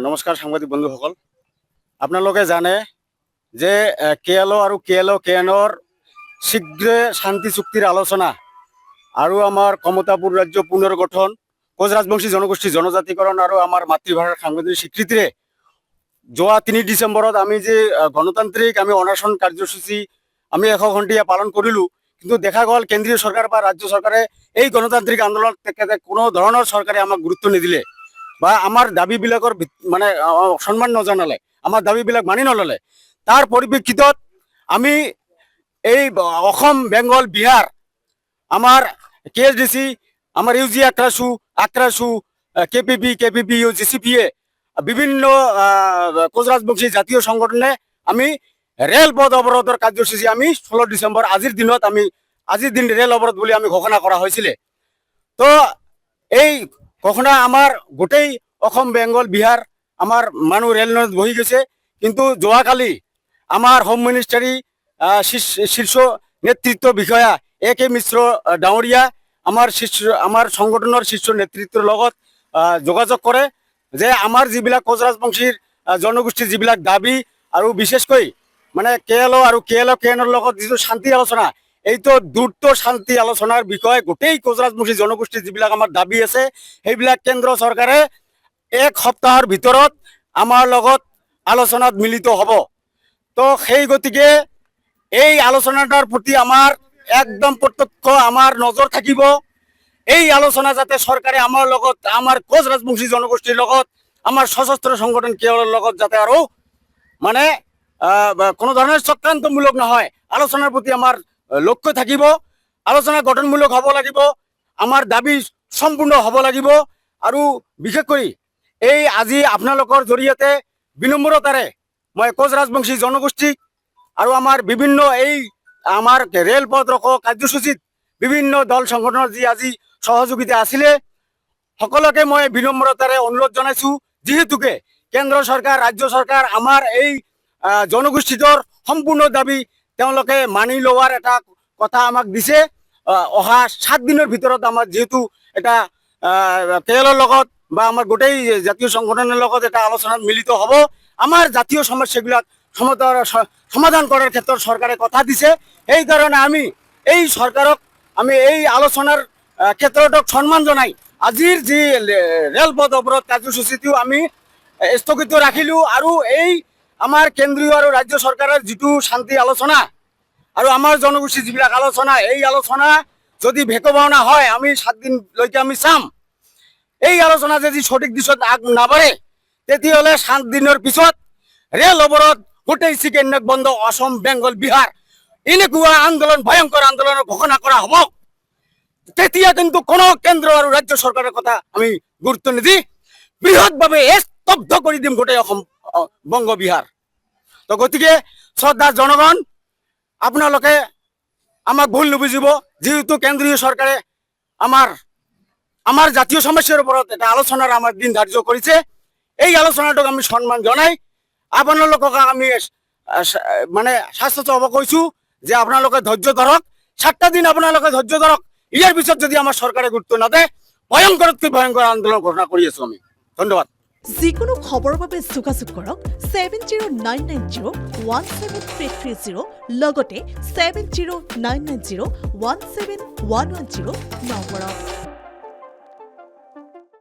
নমস্কাৰ সাংবাদিক বন্ধুসকল, আপোনালোকে জানে যে কেএলঅ আৰু কেএনঅৰ শীঘ্ৰে শান্তি চুক্তিৰ আলোচনা আৰু আমাৰ কমতাপুৰ ৰাজ্য পুনৰ গঠন, কোচ ৰাজবংশী জনগোষ্ঠী জনজাতিকৰণ আৰু আমাৰ মাতৃভাষাৰ সাংবিধানিক স্বীকৃতিৰে যোৱা 3 ডিচেম্বৰত আমি যে গণতান্ত্ৰিক আমি অনশন কাৰ্যসূচী আমি 100 ঘণ্টিয়া পালন কৰিলোঁ। কিন্তু দেখা গ'ল কেন্দ্ৰীয় চৰকাৰ বা ৰাজ্য চৰকাৰে এই গণতান্ত্ৰিক আন্দোলনত কোনো ধৰণৰ চৰকাৰে আমাক গুৰুত্ব নিদিলে বা আমাৰ দাবীবিলাকৰ মানে সন্মান নজনালে, আমাৰ দাবীবিলাক মানি নল'লে। তাৰ পৰিপ্ৰেক্ষিতত আমি এই অসম, বেংগল, বিহাৰ, আমাৰ KSDC, আমাৰ ইউজি আক্ৰাসু, KPP, GCPA, বিভিন্ন কোচ ৰাজবংশী জাতীয় সংগঠনে আমি ৰেলপথ অৱৰোধৰ কাৰ্যসূচী আমি 16 ডিচেম্বৰ আজিৰ দিন ৰেল অৱৰোধ বুলি আমি ঘোষণা কৰা হৈছিলে। তো এই ঘোষণা আমাৰ গোটেই অসম, বেংগল, বিহাৰ আমাৰ মানুহ ৰেল লাইনত বহি গৈছে। কিন্তু যোৱাকালি আমাৰ হোম মিনিষ্টাৰী শীৰ্ষ নেতৃত্ব বিষয়া AK মিশ্ৰ ডাঙৰীয়া আমাৰ সংগঠনৰ শীৰ্ষ নেতৃত্বৰ লগত যোগাযোগ কৰে যে আমাৰ যিবিলাক কোচ ৰাজবংশীৰ জনগোষ্ঠীৰ যিবিলাক দাবী আৰু বিশেষকৈ মানে কেএলঅ আৰু কেএনঅৰ লগত যিটো শান্তি আলোচনা, এইটো দ্ৰুত শান্তি আলোচনাৰ বিষয়ে গোটেই কোচ ৰাজবংশী জনগোষ্ঠীৰ যিবিলাক আমাৰ দাবী আছে সেইবিলাক কেন্দ্ৰ চৰকাৰে 1 সপ্তাহৰ ভিতৰত আমাৰ লগত আলোচনাত মিলিত হ'ব। তো সেই গতিকে এই আলোচনাটাৰ প্ৰতি আমাৰ একদম প্ৰত্যক্ষ আমাৰ নজৰ থাকিব। এই আলোচনা যাতে চৰকাৰে আমাৰ লগত, আমাৰ কোচ ৰাজবংশী জনগোষ্ঠীৰ লগত, আমাৰ সশস্ত্ৰ সংগঠন কেএলঅৰ লগত যাতে আৰু মানে কোনো ধৰণৰ চক্ৰান্তমূলক নহয়, আলোচনাৰ প্ৰতি আমাৰ লক্ষ্য থাকিব। আলোচনা গঠনমূলক হ'ব লাগিব, আমাৰ দাবী সম্পূৰ্ণ হ'ব লাগিব। আৰু বিশেষকৈ এই আজি আপোনালোকৰ জৰিয়তে বিনম্ৰতাৰে মই কোচ ৰাজবংশী জনগোষ্ঠীক আৰু আমাৰ বিভিন্ন এই আমাৰ ৰেলপথ ৰখা কাৰ্যসূচীত বিভিন্ন দল সংগঠনৰ যি আজি সহযোগিতা আছিলে সকলোকে মই বিনম্ৰতাৰে অনুৰোধ জনাইছোঁ, যিহেতুকে কেন্দ্ৰ চৰকাৰ, ৰাজ্য চৰকাৰ আমাৰ এই জনগোষ্ঠীটোৰ সম্পূৰ্ণ দাবী তেওঁলোকে মানি লোৱাৰ এটা কথা আমাক দিছে। অহা 7 দিনৰ ভিতৰত আমাৰ যিহেতু এটা কেএলঅৰ লগত বা আমাৰ গোটেই জাতীয় সংগঠনৰ লগত এটা আলোচনাত মিলিত হ'ব, আমাৰ জাতীয় সমস্যাবিলাক সমাধান কৰাৰ ক্ষেত্ৰত চৰকাৰে কথা দিছে। সেইকাৰণে আমি এই চৰকাৰক আমি এই আলোচনাৰ ক্ষেত্ৰতক সন্মান জনাই আজিৰ যি ৰেলপথ অৱৰোধ কাৰ্যসূচীটো আমি স্থগিত ৰাখিলোঁ। আৰু এই আমাৰ কেন্দ্ৰীয় আৰু ৰাজ্য চৰকাৰৰ যিটো শান্তি আলোচনা আৰু আমাৰ জনগোষ্ঠীৰ যিবিলাক আলোচনা, এই আলোচনা যদি ভেকভাওনা হয় আমি 7 দিনলৈকে আমি চাম। এই আলোচনা যদি সঠিক দিশত আগ নাবাঢ়ে তেতিয়াহ'লে 7 দিনৰ পিছত ৰেল অৱৰোধ, গোটেই চিকেন নেক বন্ধ, অসম, বেংগল, বিহাৰ এনেকুৱা আন্দোলন, ভয়ংকৰ আন্দোলনৰ ঘোষণা কৰা হ'ব। তেতিয়া কিন্তু কোনো কেন্দ্ৰ আৰু ৰাজ্য চৰকাৰৰ কথা আমি গুৰুত্ব নিদি বৃহৎভাৱে স্তব্ধ কৰি দিম গোটেই অসম, বংগ, বিহাৰ। তো গতিকে শ্ৰদ্ধা জনগণ, আপোনালোকে আমাক ভুল নুবুজিব, যেহেতু কেন্দ্ৰীয় চৰকাৰে আমাৰ জাতীয় সমস্যাৰ ওপৰত এটা আলোচনাৰ আমাৰ দিন ধাৰ্য কৰিছে। এই আলোচনাটোক আমি সন্মান জনাই আপোনালোকক আমি মানে স্বাস্থ্য হ'ব কৈছোঁ যে আপোনালোকে ধৈৰ্য ধৰক, 7টা দিন আপোনালোকে ধৈৰ্য ধৰক। ইয়াৰ পিছত যদি আমাৰ চৰকাৰে গুৰুত্ব নাদে ভয়ংকৰতকৈ ভয়ংকৰ আন্দোলন ঘোষণা কৰি আছোঁ আমি। ধন্যবাদ। যিকোনো খবৰৰ বাবে যোগাযোগ কৰক 7099017330 লগতে 7099017110 নম্বৰত।